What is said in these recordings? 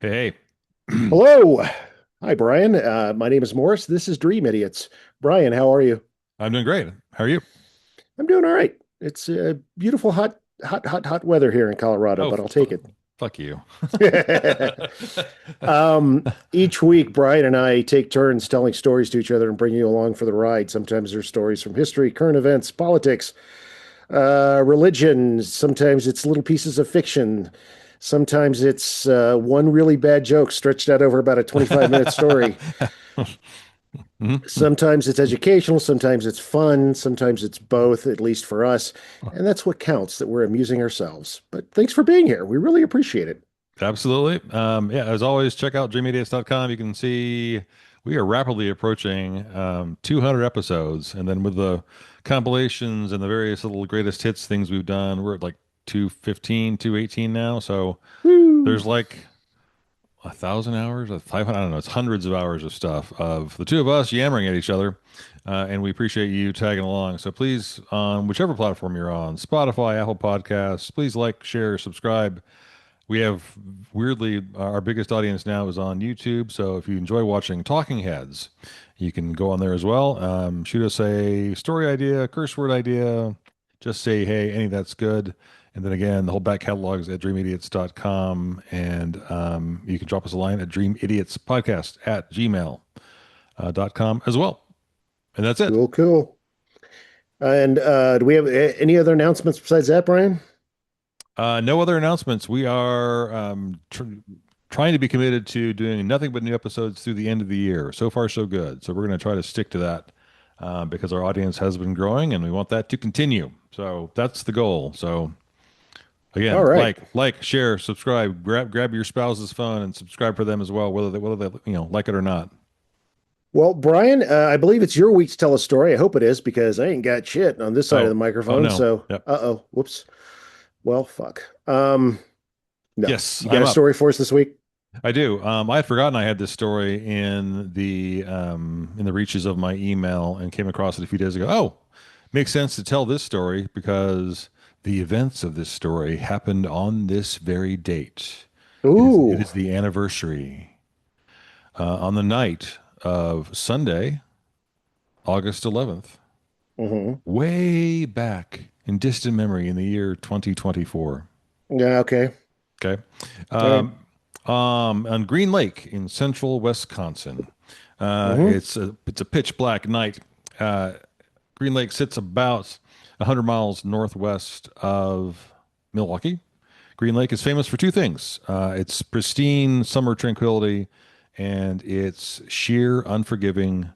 Hey, hey. Hello. Hi, Brian. My name is Morris. This is Dream Idiots. Brian, how are you? I'm doing great. How are you? I'm doing all right. It's beautiful, hot weather here in Colorado, Oh, but I'll take it. fuck you. Each week, Brian and I take turns telling stories to each other and bring you along for the ride. Sometimes there's stories from history, current events, politics, religion. Sometimes it's little pieces of fiction. Sometimes it's one really bad joke stretched out over about a 25-minute story. Mhm. Sometimes it's educational, sometimes it's fun, sometimes it's both, at least for us. And that's what counts, that we're amusing ourselves. But thanks for being here. We really appreciate it. Absolutely. Yeah, as always, check out dreamidiots.com. You can see we are rapidly approaching 200 episodes. And then with the compilations and the various little greatest hits things we've done, we're at like 215, 218 now. So Woo! there's like 1,000 hours, 500, I don't know, it's hundreds of hours of stuff of the two of us yammering at each other. And we appreciate you tagging along. So please, on whichever platform you're on, Spotify, Apple Podcasts, please like, share, subscribe. We have weirdly our biggest audience now is on YouTube. So if you enjoy watching Talking Heads, you can go on there as well. Shoot us a story idea, curse word idea. Just say, hey, any of that's good. And then again, the whole back catalog is at dreamidiots.com. And you can drop us a line at dreamidiots.podcast at gmail.com as well. And that's it. Cool, cool. And do we have any other announcements besides that, Brian? No other announcements. We are trying to be committed to doing nothing but new episodes through the end of the year. So far, so good. So we're going to try to stick to that because our audience has been growing and we want that to continue. So that's the goal. So All again, right. share, subscribe, grab your spouse's phone and subscribe for them as well, whether they like it or not. Well, Brian, I believe it's your week to tell a story. I hope it is because I ain't got shit on this side of the Oh, oh microphone. no. So, Yep. uh-oh, whoops. Well, fuck. No. Yes, You got I'm a up. story for us this week? I do. I had forgotten I had this story in the reaches of my email and came across it a few days ago. Oh, makes sense to tell this story because the events of this story happened on this very date. It Ooh. is the anniversary on the night of Sunday, August 11th, Mm-hmm. way back in distant memory in the year 2024. Yeah, okay. Okay. All right. Um, on Green Lake in central Wisconsin. Mm-hmm. It's a pitch black night. Uh, Green Lake sits about 100 miles northwest of Milwaukee. Green Lake is famous for two things: its pristine summer tranquility and its sheer, unforgiving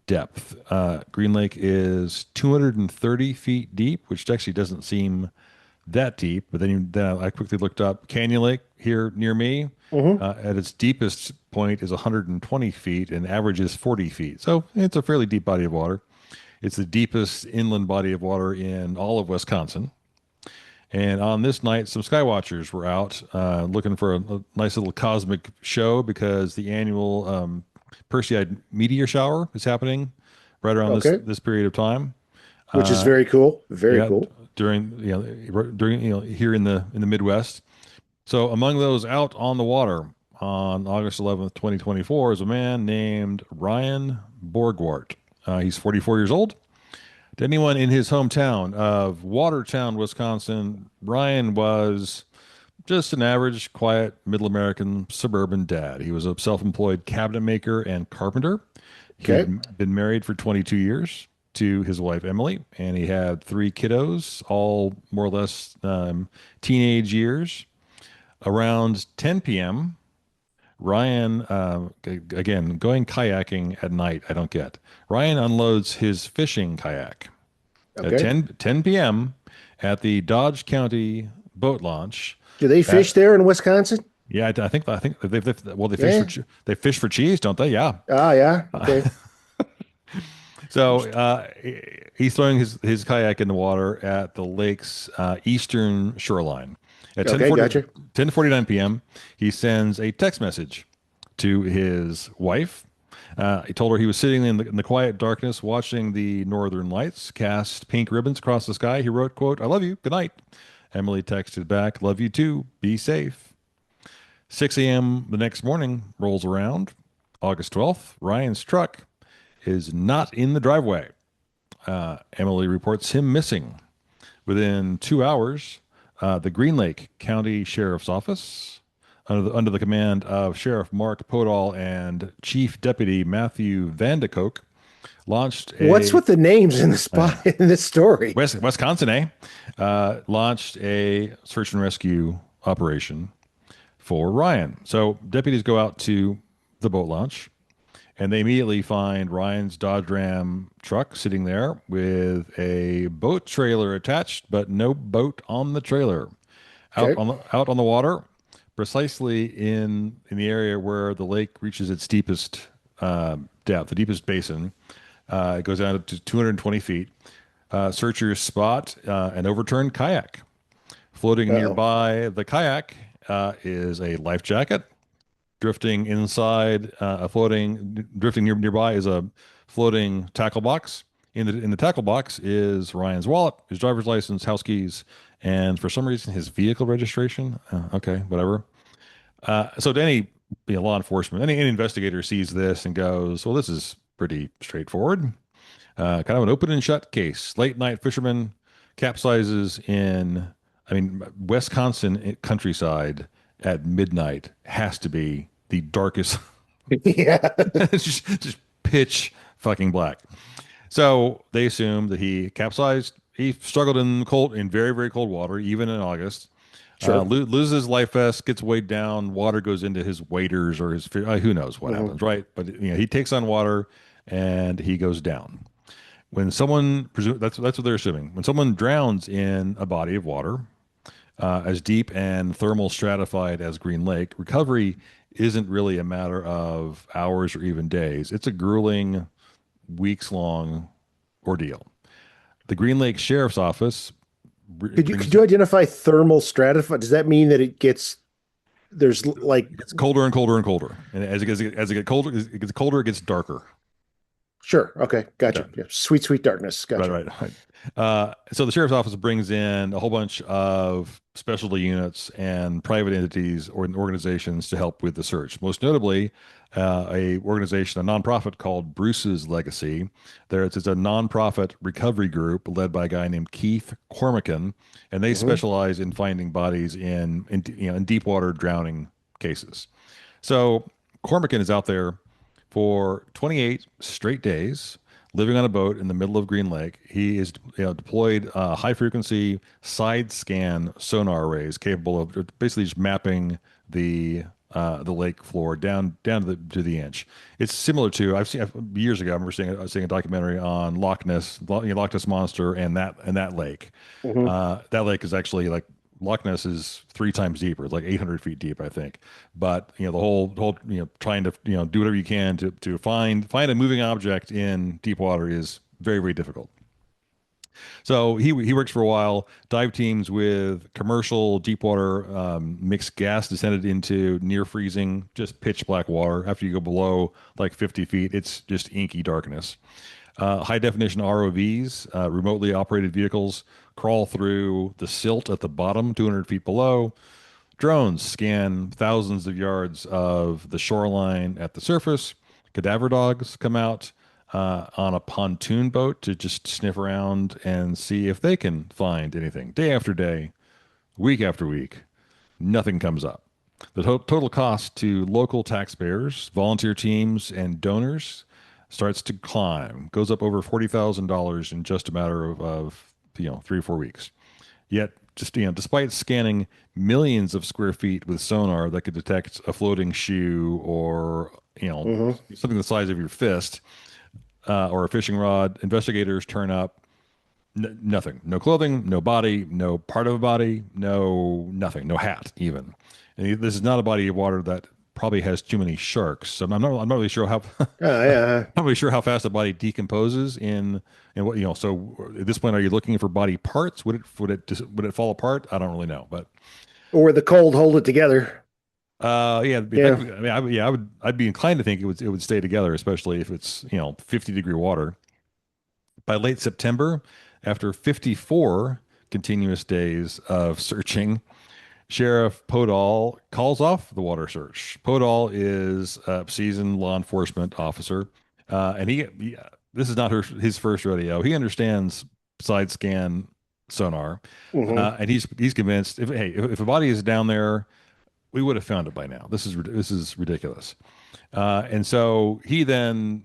depth. Green Lake is 230 feet deep, which actually doesn't seem that deep. But then I quickly looked up Canyon Lake here near me. Mm-hmm. At its deepest point is 120 feet and averages 40 feet. So it's a fairly deep body of water. It's the deepest inland body of water in all of Wisconsin. And on this night, some skywatchers were out looking for a nice little cosmic show because the annual Perseid meteor shower is happening right around this Okay. this period of time. Which is Uh, very cool. Very yeah, cool. during here in the Midwest. So among those out on the water on August 11th, 2024, is a man named Ryan Borgwart. He's 44 years old. To anyone in his hometown of Watertown, Wisconsin, Ryan was just an average, quiet, middle American suburban dad. He was a self employed cabinet maker and carpenter. Okay. He'd been married for 22 years to his wife, Emily, and he had three kiddos, all more or less teenage years. Around 10 p.m., Ryan, again, going kayaking at night, I don't get. Ryan unloads his fishing kayak at Okay. 10 p.m. at the Dodge County boat launch. Do they At fish there in Wisconsin? Yeah, I think well Yeah. they fish for cheese, don't they? Yeah. Ah, yeah. Okay. So he's throwing his kayak in the water at the lake's eastern shoreline. At Okay. Gotcha. 10:49 p.m., he sends a text message to his wife. He told her he was sitting in the quiet darkness watching the northern lights cast pink ribbons across the sky. He wrote, quote, "I love you. Good night." Emily texted back, "Love you too. Be safe." 6 a.m. the next morning rolls around, August 12th. Ryan's truck is not in the driveway. Emily reports him missing. Within 2 hours, the Green Lake County Sheriff's Office, under the command of Sheriff Mark Podall and Chief Deputy Matthew Vandekoke, launched What's a with the names in the spot in this story? Wisconsin, launched a search and rescue operation for Ryan. So deputies go out to the boat launch and they immediately find Ryan's Dodge Ram truck sitting there with a boat trailer attached, but no boat on the trailer. Okay. Out on the water, precisely in the area where the lake reaches its deepest depth, the deepest basin. It goes down to 220 feet. Searchers spot an overturned kayak. Floating Uh-oh. nearby the kayak is a life jacket. Drifting inside, drifting nearby is a floating tackle box. In the tackle box is Ryan's wallet, his driver's license, house keys, and for some reason his vehicle registration. Okay, whatever. So to any law enforcement, any investigator sees this and goes, "Well, this is pretty straightforward. Kind of an open and shut case. Late night fisherman capsizes in, I mean, Wisconsin countryside at midnight has to be the darkest. Yeah. It's just pitch fucking black. So they assume that he capsized. He struggled in very, very cold water, even in August. Sure. Loses his life vest, gets weighed down. Water goes into his waders or his, who knows what Hmm. happens, right? But he takes on water and he goes down. When someone that's what they're assuming. When someone drowns in a body of water as deep and thermal stratified as Green Lake, recovery isn't really a matter of hours or even days. It's a grueling, weeks long ordeal. The Green Lake Sheriff's Office Could brings you identify thermal stratify? Does that mean that like it gets colder and colder and colder, and it gets colder, it gets darker. sure, okay, Yeah. gotcha. Yeah. Sweet, sweet darkness. Right, Gotcha. right, right. So the sheriff's office brings in a whole bunch of specialty units and private entities or organizations to help with the search. Most notably, a organization, a nonprofit called Bruce's Legacy. It's a nonprofit recovery group led by a guy named Keith Cormican, and they Hmm. specialize in finding bodies in deep water drowning cases. So Cormican is out there for 28 straight days, living on a boat in the middle of Green Lake. He is deployed high frequency side scan sonar arrays capable of basically just mapping the lake floor down to the inch. It's similar to I've seen years ago. I remember seeing a documentary on Loch Ness monster and that lake. Hmm. That lake is actually like Loch Ness is 3 times deeper. It's like 800 feet deep, I think. But the whole trying to do whatever you can to find a moving object in deep water is very, very difficult. So he works for a while. Dive teams with commercial deep water mixed gas descended into near freezing, just pitch black water. After you go below like 50 feet, it's just inky darkness. High definition ROVs, remotely operated vehicles, crawl through the silt at the bottom, 200 feet below. Drones scan thousands of yards of the shoreline at the surface. Cadaver dogs come out on a pontoon boat to just sniff around and see if they can find anything. Day after day, week after week, nothing comes up. The total cost to local taxpayers, volunteer teams, and donors starts to climb, goes up over $40,000 in just a matter of 3 or 4 weeks. Yet, just despite scanning millions of square feet with sonar that could detect a floating shoe or Hmm. something the size of your fist or a fishing rod, investigators turn up. Nothing. No clothing, no body, no part of a body, no nothing, no hat even. And this is not a body of water that probably has too many sharks. So I'm not really sure how Yeah. not really sure how fast a body decomposes in what So at this point, are you looking for body parts? Would it fall apart? I don't really know, but Or the cold hold it together. yeah, Yeah. effectively, I mean, I'd be inclined to think it would stay together, especially if it's 50-degree water. By late September, after 54 continuous days of searching, Sheriff Podol calls off the water search. Podol is a seasoned law enforcement officer, and this is not his first rodeo. He understands side scan sonar, Hmm. and he's convinced if a body is down there, we would have found it by now. This is ridiculous. And so he then,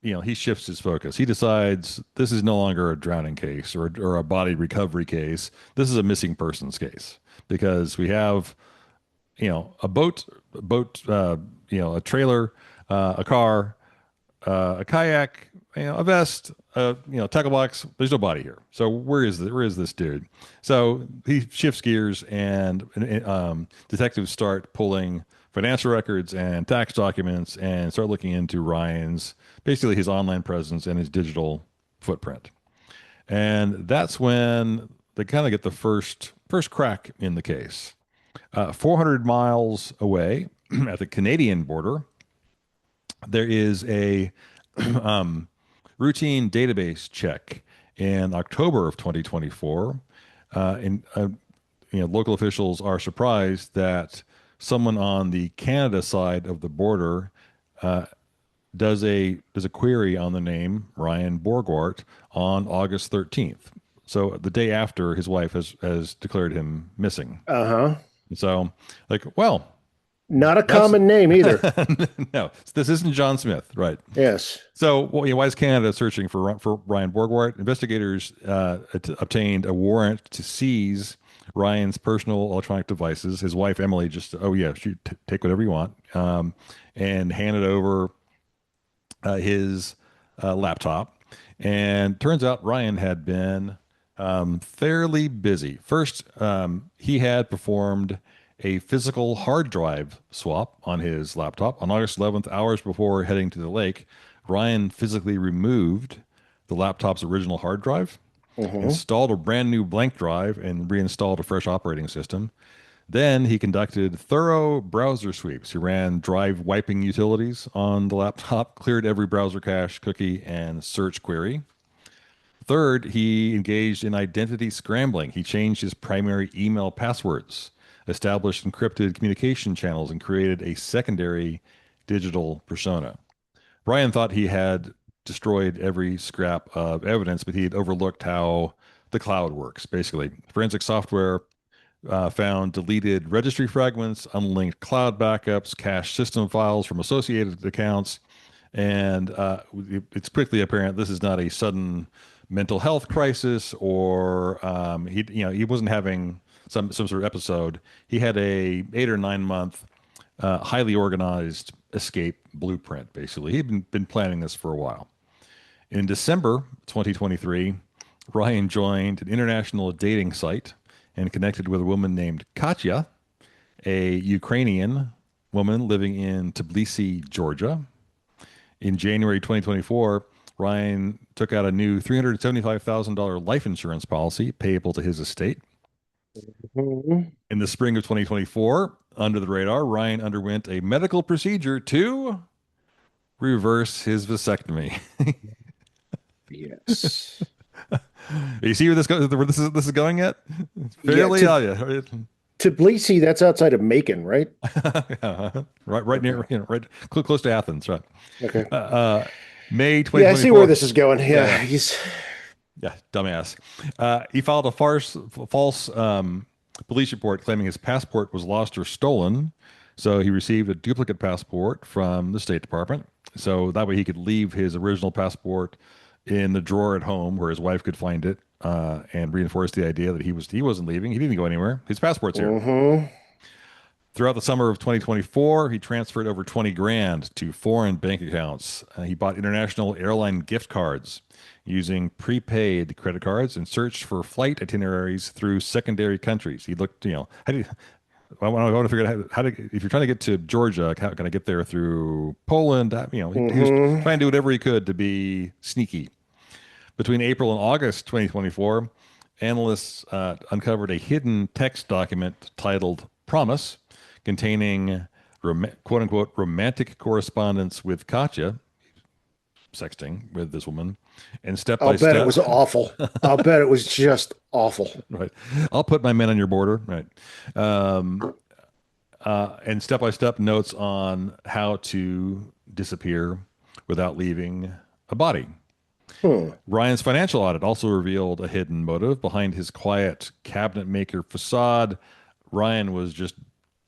he shifts his focus. He decides this is no longer a drowning case or a body recovery case. This is a missing persons case because we have, a trailer, a car, a kayak, a vest, tackle box. There's no body here. So where is this dude? So he shifts gears, and detectives start pulling financial records and tax documents and start looking into Ryan's basically his online presence and his digital footprint. And that's when they kind of get the first crack in the case. 400 miles away at the Canadian border, there is a um, routine database check in October of 2024. Local officials are surprised that someone on the Canada side of the border does a query on the name Ryan Borgwart on August 13th. So the day after his wife has declared him missing. Uh-huh. So, like, well, Not a that's common name either. no, this isn't John Smith, right? Yes. So, well, why is Canada searching for Ryan Borgwart? Investigators obtained a warrant to seize Ryan's personal electronic devices. His wife Emily just, oh yeah, take whatever you want, and handed over his laptop. And turns out Ryan had been fairly busy. First, he had performed a physical hard drive swap on his laptop on August 11th, hours before heading to the lake. Ryan physically removed the laptop's original hard drive, Hmm. installed a brand new blank drive, and reinstalled a fresh operating system. Then he conducted thorough browser sweeps. He ran drive wiping utilities on the laptop, cleared every browser cache, cookie, and search query. Third, he engaged in identity scrambling. He changed his primary email passwords, established encrypted communication channels, and created a secondary digital persona. Bryan thought he had destroyed every scrap of evidence, but he had overlooked how the cloud works. Basically, forensic software found deleted registry fragments, unlinked cloud backups, cached system files from associated accounts, and it's quickly apparent this is not a sudden mental health crisis or he wasn't having some sort of episode. He had a 8 or 9 month highly organized escape blueprint. Basically, he'd been planning this for a while. In December 2023, Ryan joined an international dating site and connected with a woman named Katya, a Ukrainian woman living in Tbilisi, Georgia. In January 2024, Ryan took out a new $375,000 life insurance policy payable to his estate. Hmm. In the spring of 2024, under the radar, Ryan underwent a medical procedure to reverse his vasectomy. Yes. You see where this is going yet? Yeah, Fairly, oh yeah, Tbilisi, that's outside of Macon, right? right Okay. near, right close to Athens, right? Okay. Uh, uh, May Yeah, I see where 2024. this is going. Yeah, Yeah, yeah, he's yeah, dumbass. He filed a false police report claiming his passport was lost or stolen. So he received a duplicate passport from the State Department. So that way he could leave his original passport in the drawer at home where his wife could find it, and reinforce the idea that he wasn't leaving. He didn't go anywhere. His passport's here. hmm. Throughout the summer of 2024, he transferred over 20 grand to foreign bank accounts. He bought international airline gift cards using prepaid credit cards and searched for flight itineraries through secondary countries. He looked, how do you, I want to figure out if you're trying to get to Georgia, how can I get there through Poland? He was Hmm. trying to do whatever he could to be sneaky. Between April and August 2024, analysts uncovered a hidden text document titled Promise, containing quote unquote romantic correspondence with Katya. sexting with this woman, and step I'll by bet it step, was awful. I'll bet it was just awful. right? I'll put my men on your border, right? Um, and step by step notes on how to disappear without leaving a body. Hmm. Ryan's financial audit also revealed a hidden motive behind his quiet cabinet maker facade. Ryan was just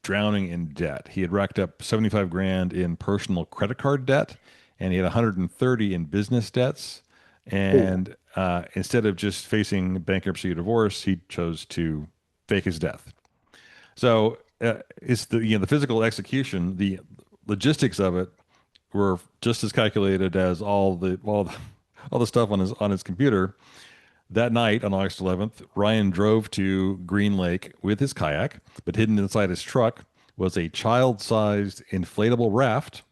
drowning in debt. He had racked up 75 grand in personal credit card debt, and he had 130 in business debts. Ooh. And instead of just facing bankruptcy or divorce, he chose to fake his death. So it's the physical execution, the logistics of it were just as calculated as all the stuff on his computer. That night on August 11th, Ryan drove to Green Lake with his kayak, but hidden inside his truck was a child-sized inflatable raft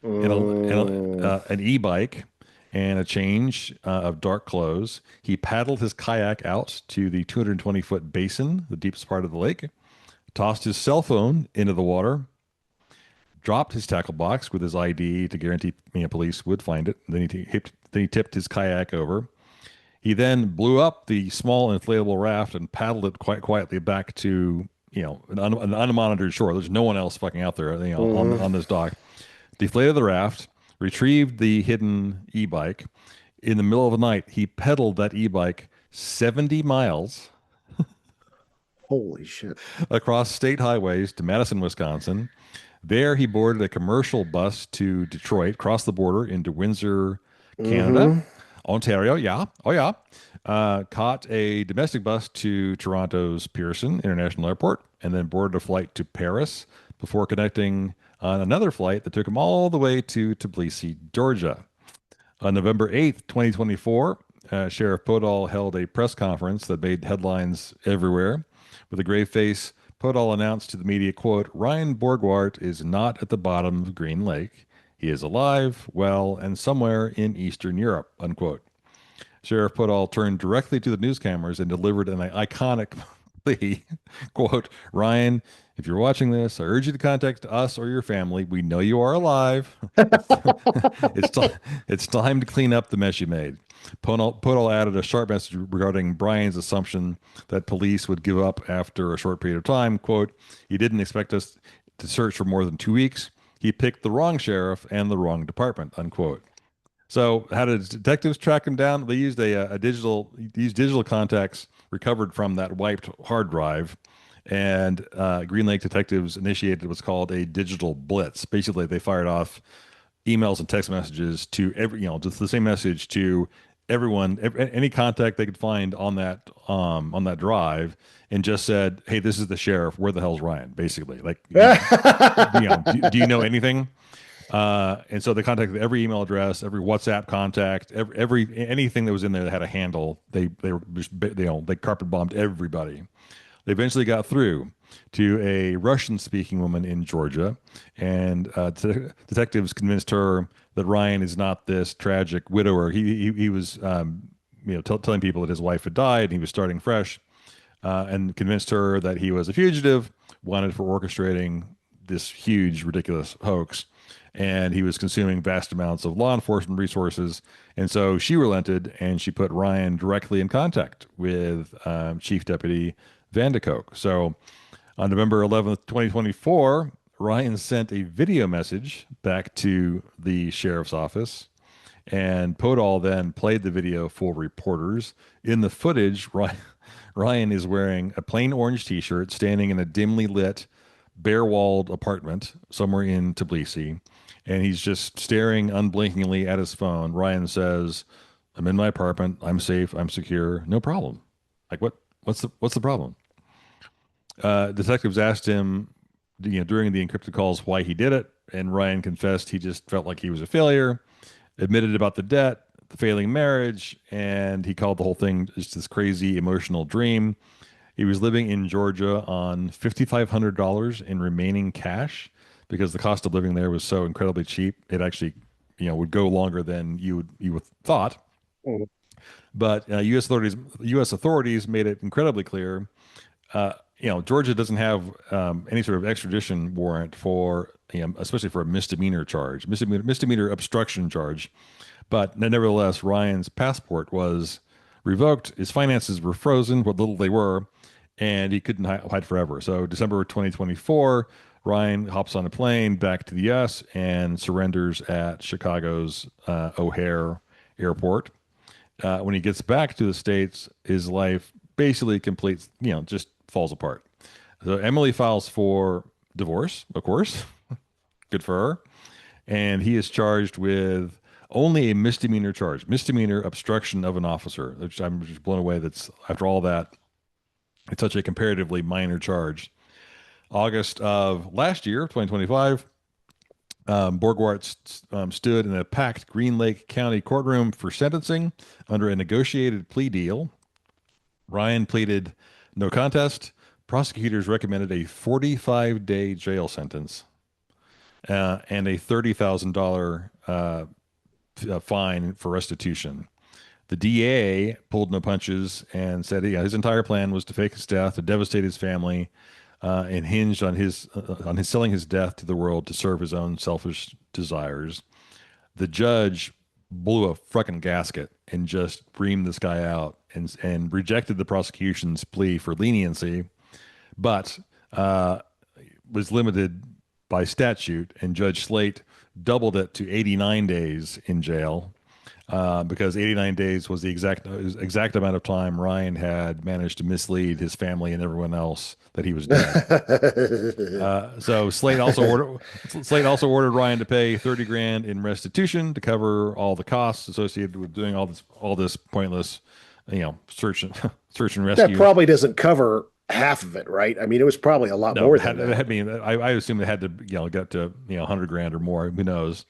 Mm. an e-bike and a change of dark clothes. He paddled his kayak out to the 220-foot basin, the deepest part of the lake, tossed his cell phone into the water, dropped his tackle box with his ID to guarantee police would find it. Then he tipped his kayak over. He then blew up the small inflatable raft and paddled it quite quietly back to an unmonitored shore. There's no one else fucking out there, Mhm. on this dock. Deflated the raft, retrieved the hidden e-bike. In the middle of the night, he pedaled that e-bike 70 miles Holy shit. across state highways to Madison, Wisconsin. There, he boarded a commercial bus to Detroit, crossed the border into Windsor, Canada, Hmm. Ontario. Yeah. Oh, yeah. Caught a domestic bus to Toronto's Pearson International Airport and then boarded a flight to Paris before connecting on another flight that took him all the way to Tbilisi, Georgia. On November 8th, 2024, Sheriff Podol held a press conference that made headlines everywhere. With a grave face, Podol announced to the media, quote, Ryan Borgwart is not at the bottom of Green Lake. He is alive, well, and somewhere in Eastern Europe, unquote. Sheriff Podol turned directly to the news cameras and delivered an iconic plea, quote, Ryan, if you're watching this, I urge you to contact us or your family. We know you are alive. It's, it's, ti- it's time to clean up the mess you made. Podol added a sharp message regarding Bryan's assumption that police would give up after a short period of time. Quote, he didn't expect us to search for more than 2 weeks. He picked the wrong sheriff and the wrong department, unquote. So, how did detectives track him down? They used used digital contacts recovered from that wiped hard drive, and Green Lake detectives initiated what's called a digital blitz. Basically, they fired off emails and text messages to just the same message to everyone, any contact they could find on that drive, and just said, "Hey, this is the sheriff. Where the hell's Ryan?" Basically, like, do you know anything? And so they contacted every email address, every WhatsApp contact, every anything that was in there that had a handle. They were just they carpet bombed everybody. They eventually got through to a Russian-speaking woman in Georgia, and detectives convinced her that Ryan is not this tragic widower. He was telling people that his wife had died and he was starting fresh, and convinced her that he was a fugitive, wanted for orchestrating this huge, ridiculous hoax. And he was consuming vast amounts of law enforcement resources. And so she relented and she put Ryan directly in contact with Chief Deputy Vandekoke. So on November 11th, 2024, Ryan sent a video message back to the sheriff's office, and Podol then played the video for reporters. In the footage, Ryan is wearing a plain orange t-shirt, standing in a dimly lit, bare-walled apartment somewhere in Tbilisi, and he's just staring unblinkingly at his phone. Ryan says, "I'm in my apartment. I'm safe. I'm secure. No problem." Like what's the problem? Detectives asked him, during the encrypted calls why he did it, and Ryan confessed he just felt like he was a failure, admitted about the debt, the failing marriage, and he called the whole thing just this crazy emotional dream. He was living in Georgia on $5,500 in remaining cash because the cost of living there was so incredibly cheap. It actually, would go longer than you would thought. But U.S. authorities made it incredibly clear. Georgia doesn't have any sort of extradition warrant for, especially for a misdemeanor charge, misdemeanor obstruction charge. But nevertheless, Ryan's passport was revoked. His finances were frozen, what little they were, and he couldn't hide forever. So December 2024, Ryan hops on a plane back to the U.S. and surrenders at Chicago's O'Hare Airport. When he gets back to the States, his life basically completes, just falls apart. So Emily files for divorce, of course. Good for her. And he is charged with only a misdemeanor charge, misdemeanor obstruction of an officer, which I'm just blown away. That's after all that, it's such a comparatively minor charge. August of last year, 2025, Borgwart stood in a packed Green Lake County courtroom for sentencing under a negotiated plea deal. Ryan pleaded no contest. Prosecutors recommended a 45-day jail sentence and a $30,000 fine for restitution. The DA pulled no punches and said, yeah, his entire plan was to fake his death, to devastate his family, and hinged on his selling his death to the world to serve his own selfish desires. The judge blew a fucking gasket and just reamed this guy out and rejected the prosecution's plea for leniency, but was limited by statute, and Judge Slate doubled it to 89 days in jail because 89 days was the exact amount of time Ryan had managed to mislead his family and everyone else that he was dead. So Slate also ordered Ryan to pay 30 grand in restitution to cover all the costs associated with doing all this pointless, search and search and That rescue. probably doesn't cover half of it, right? I mean, it was probably a lot No, more than that. I assume they had to, get to, 100 grand or more. Who knows?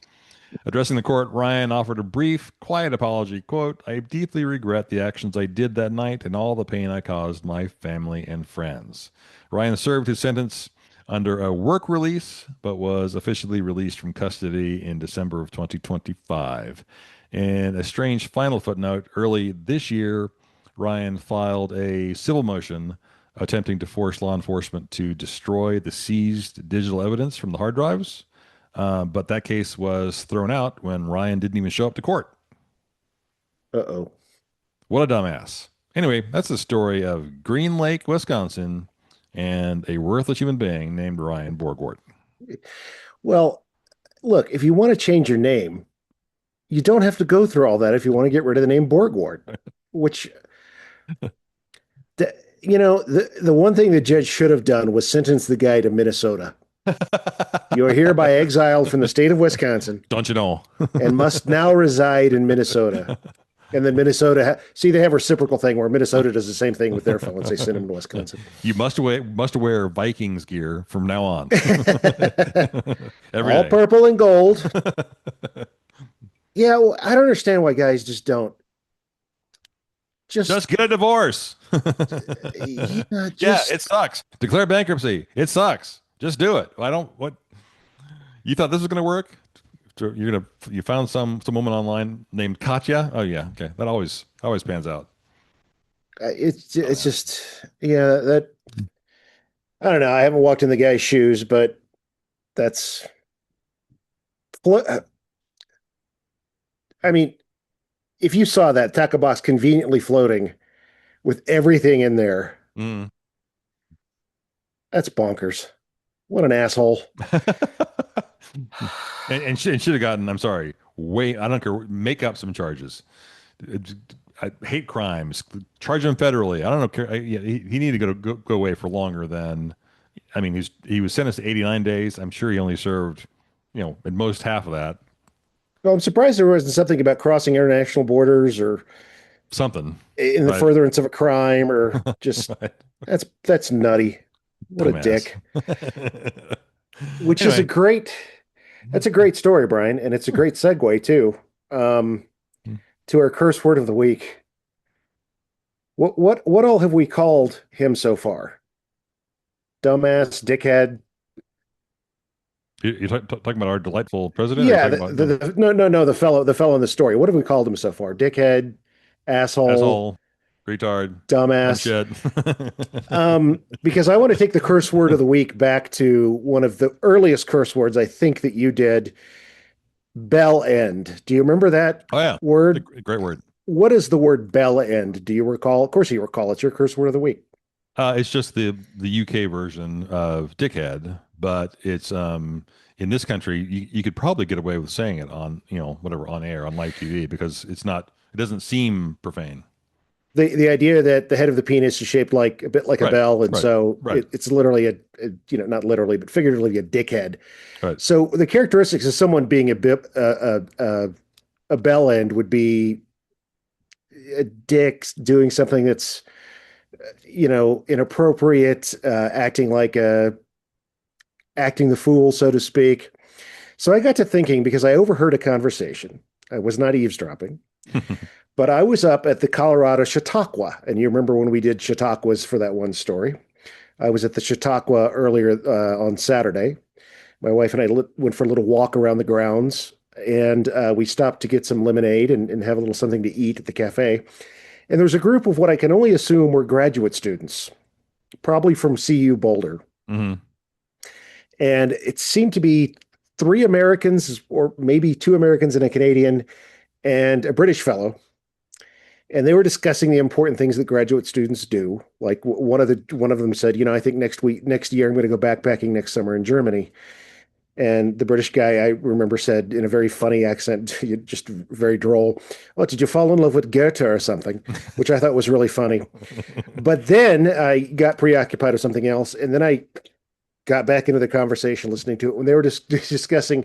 Addressing the court, Ryan offered a brief, quiet apology. Quote, I deeply regret the actions I did that night and all the pain I caused my family and friends. Ryan served his sentence under a work release, but was officially released from custody in December of 2025. And a strange final footnote, early this year, Ryan filed a civil motion attempting to force law enforcement to destroy the seized digital evidence from the hard drives. But that case was thrown out when Ryan didn't even show up to court. Uh-oh. What a dumbass. Anyway, that's the story of Green Lake, Wisconsin, and a worthless human being named Ryan Borgwart. Well, look, if you want to change your name, you don't have to go through all that if you want to get rid of the name Borgward, which, the one thing the judge should have done was sentence the guy to Minnesota. You are hereby exiled from the state of Wisconsin Don't you know? and must now reside in Minnesota. And then see, they have a reciprocal thing where Minnesota does the same thing with their felons. They send them to Wisconsin. You must wear Vikings gear from now on. Every All day. purple and gold. Yeah, well, I don't understand why guys just don't. Just, Just get a divorce. yeah, Yeah, just, it sucks. Declare bankruptcy. It sucks. Just do it. I don't what you thought this was gonna work? You found some woman online named Katya? Oh yeah, okay. That always pans out. it's just, yeah, that, I don't know. I haven't walked in the guy's shoes, but that's, I mean, if you saw that taco box conveniently floating with everything in there, Mm. that's bonkers. What an asshole. And should have gotten, I'm sorry, I don't care, make up some charges. I hate crimes. Charge him federally. I don't know. Yeah, he needed to go away for longer than. I mean, he was sentenced to 89 days. I'm sure he only served, at most half of that. Well, I'm surprised there wasn't something about crossing international borders or Something, in the but furtherance of a crime or just that's nutty. What a dumbass. dick. Which is a Anyway, great that's a great story, Brian, and it's a great segue too. Um, to our curse word of the week. What all have we called him so far? Dumbass, dickhead. you talking about our delightful president, or you Yeah, talking about no, no, the fellow in the story. What have we called him so far? Dickhead, asshole, asshole, retard, dumb dumbass. shit? Because I want to take the curse word of the week back to one of the earliest curse words I think that you did. Bell end. Do you remember that Oh yeah, word? great word. What is the word bell end? Do you recall? Of course you recall. It's your curse word of the week. It's just the UK version of dickhead, but it's in this country you could probably get away with saying it on whatever on air on live TV because it doesn't seem profane. The idea that the head of the penis is shaped like a bit like a Right, bell, and right, so right, it's literally not literally but figuratively a dickhead. right. So the characteristics of someone being a bell end would be a dick doing something that's inappropriate, acting the fool, so to speak. So I got to thinking because I overheard a conversation. I was not eavesdropping, but I was up at the Colorado Chautauqua, and you remember when we did Chautauquas for that one story. I was at the Chautauqua earlier on Saturday. My wife and I went for a little walk around the grounds, and we stopped to get some lemonade and have a little something to eat at the cafe. And there was a group of what I can only assume were graduate students, probably from CU Boulder. Hmm. And it seemed to be three Americans, or maybe two Americans and a Canadian, and a British fellow. And they were discussing the important things that graduate students do. Like one of them said, I think next year, I'm going to go backpacking next summer in Germany. And the British guy, I remember, said in a very funny accent, just very droll, "Oh, did you fall in love with Goethe or something?" Which I thought was really funny. But then I got preoccupied with something else, and then I got back into the conversation listening to it when they were just discussing.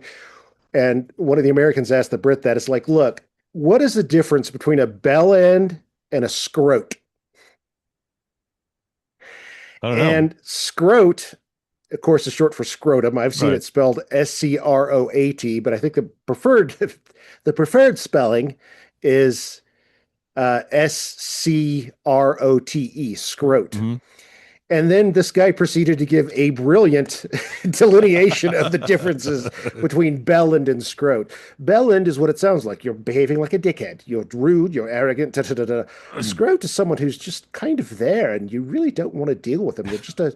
And one of the Americans asked the Brit that it's like, look, what is the difference between a bell end and a scrote? I don't know. And scrote, of course, is short for scrotum. I've seen Right. it spelled Scroat, but I think the preferred spelling is Scrote, scrote. Hmm. And then this guy proceeded to give a brilliant delineation of the differences between bellend and scrote. Bellend is what it sounds like. You're behaving like a dickhead. You're rude. You're arrogant. Da, da, da, da. Scrote is someone who's just kind of there, and you really don't want to deal with them. They're just a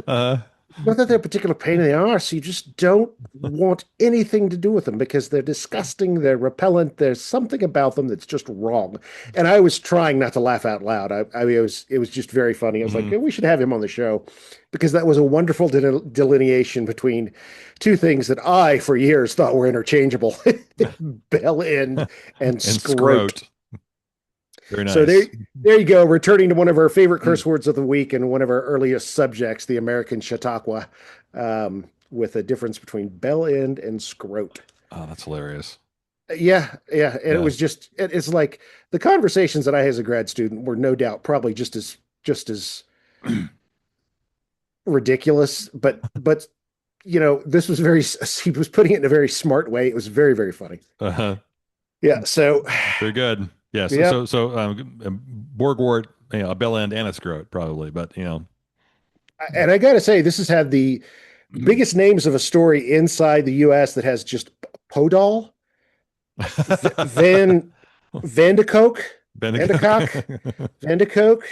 uh, not that they're a particular pain in the arse. You just don't want anything to do with them because they're disgusting. They're repellent. There's something about them that's just wrong. And I was trying not to laugh out loud. I mean, it was just very funny. I was like, mhm. "Yeah, we should have him on the show because that was a wonderful delineation between two things that I, for years, thought were interchangeable: bell end and And scrote. scrote. Very So there, nice. there you go. Returning to one of our favorite curse words of the week and one of our earliest subjects, the American Chautauqua, with a difference between bell end and scrote. Oh, that's hilarious. Yeah, yeah, and it Yeah. was it's like the conversations that I had as a grad student were no doubt probably just as ridiculous, but this was very he was putting it in a very smart way. It was very, very funny. Uh-huh. Yeah, so Very good. Yeah. So, yep. Borgwart, a bell end and a scrote probably, but And I gotta say, this has had the biggest names of a story inside the US that has just Podol, Van Vandekoke, Benedict. Vandekock, Vandekoke.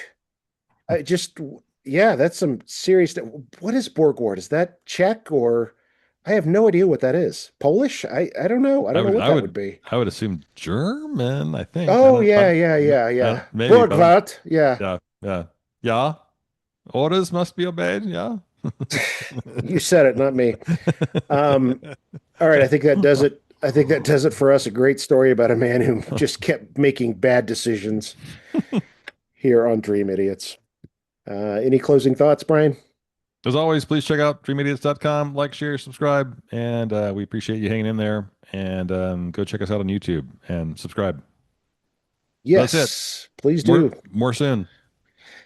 I just yeah, that's some serious. What is Borgward? Is that Czech or I have no idea what that is. Polish? I don't know. I I don't know would what I that would would be. I would assume German, I think. I Oh don't yeah, but yeah, no, yeah, yeah. maybe, but Borgward. Yeah. yeah, yeah. Yeah. Orders must be obeyed, yeah. You said it, not me. Um, all right, I think that does it. I think that does it for us. A great story about a man who just kept making bad decisions here on Dream Idiots. Any closing thoughts, Brian? As always, please check out dreamidiots.com, like, share, subscribe, and we appreciate you hanging in there. And go check us out on YouTube and subscribe. That's it. Yes, please More do. more soon.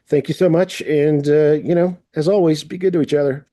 Thank you so much. And, as always, be good to each other.